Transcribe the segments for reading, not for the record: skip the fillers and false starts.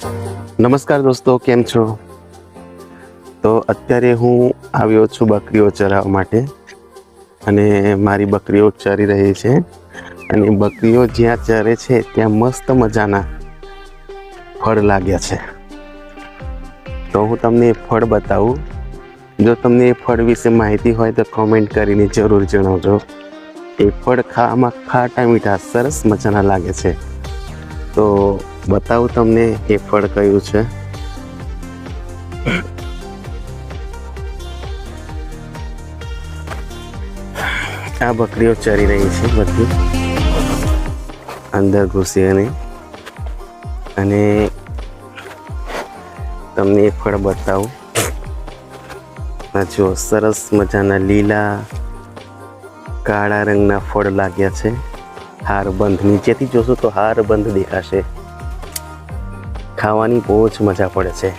નમસ્કાર દોસ્તો, કેમ છો? તો અત્યારે હું આવ્યો છું બકરીઓ ચરાવવા માટે અને મારી બકરીઓ ચરી રહી છે અને બકરીઓ જ્યાં ચરે છે ત્યાં મસ્ત મજાના ફળ લાગ્યા છે. તો હું તમને એ ફળ બતાવું. જો તમને એ ફળ વિશે માહિતી હોય તો કોમેન્ટ કરીને જરૂર જણાવજો. એ ફળ ખાવામાં ખાટા મીઠા સરસ મજાના લાગે છે. તો બતાવું તમને એ ફળ કયું છે. આ બકરીઓ ચરી રહી છે બધી અંદર ઘૂસી અને તમને એ ફળ બતાવું. આ જો સરસ મજાના લીલા કાળા રંગના ફળ લાગ્યા છે. હારબંધ, નીચેથી જોશો તો હારબંધ દેખાશે. ખાવાની બહુ જ મજા પડે છે.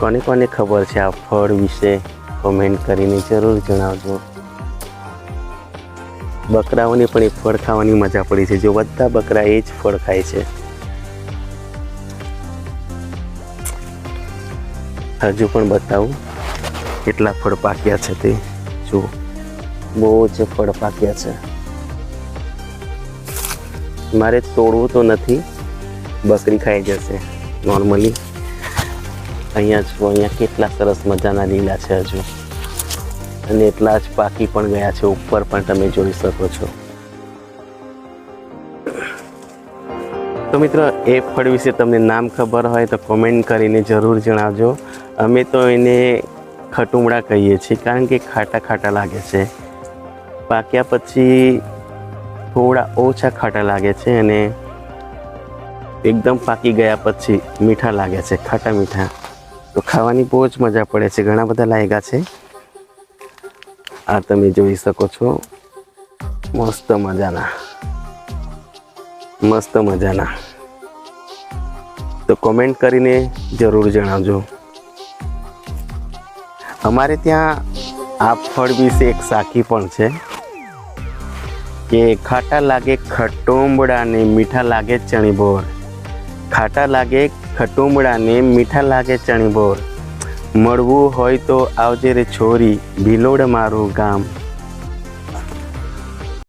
કોને કોને ખબર છે આ ફળ વિશે કોમેન્ટ કરીને જરૂર જણાવજો. બકરાઓને પણ એ ફળ ખાવાની મજા પડી છે. જો બધા બકરા એ જ ફળ ખાય છે. હજુ પણ બતાવું કેટલા ફળ પાક્યા છે તે જુઓ. બહુ જ ફળ પાક્યા છે. મારે તોડવું તો નથી, બકરી ખાઈ જશે નોર્મલી. અહીંયા જુઓ, અહીંયા કેટલા સરસ મજાના લીલા છે હજુ અને એટલા જ પાકી પણ ગયા છે. ઉપર પણ તમે જોઈ શકો છો. તો મિત્રો, એ ફળ વિશે તમને નામ ખબર હોય તો કોમેન્ટ કરીને જરૂર જણાવજો. અમે તો એને ખટુમડા કહીએ છીએ કારણ કે ખાટા ખાટા લાગે છે. પાક્યા પછી થોડા ઓછા ખાટા લાગે છે અને એકદમ પાકી ગયા પછી મીઠા લાગે છે, ખાટા મીઠા. તો ખાવાની બહુ જ મજા પડે છે. ઘણા બધા લાગ્યા છે. આ તમે જોઈ શકો છો. મસ્ત મજાના, મસ્ત મજાના. તો કોમેન્ટ કરીને જરૂર જણાવજો. અમારે ત્યાં આ ફળ વિશે એક સાખી પણ છે કે ખાટા લાગે ખટુંબડા ને મીઠા લાગે ચણીબોર. ખાટા લાગે ખટુંબડા ને મીઠા લાગે ચણીબોર. મળવું હોય તો આવજે રે છોરી, ભિલોડ મારું ગામ.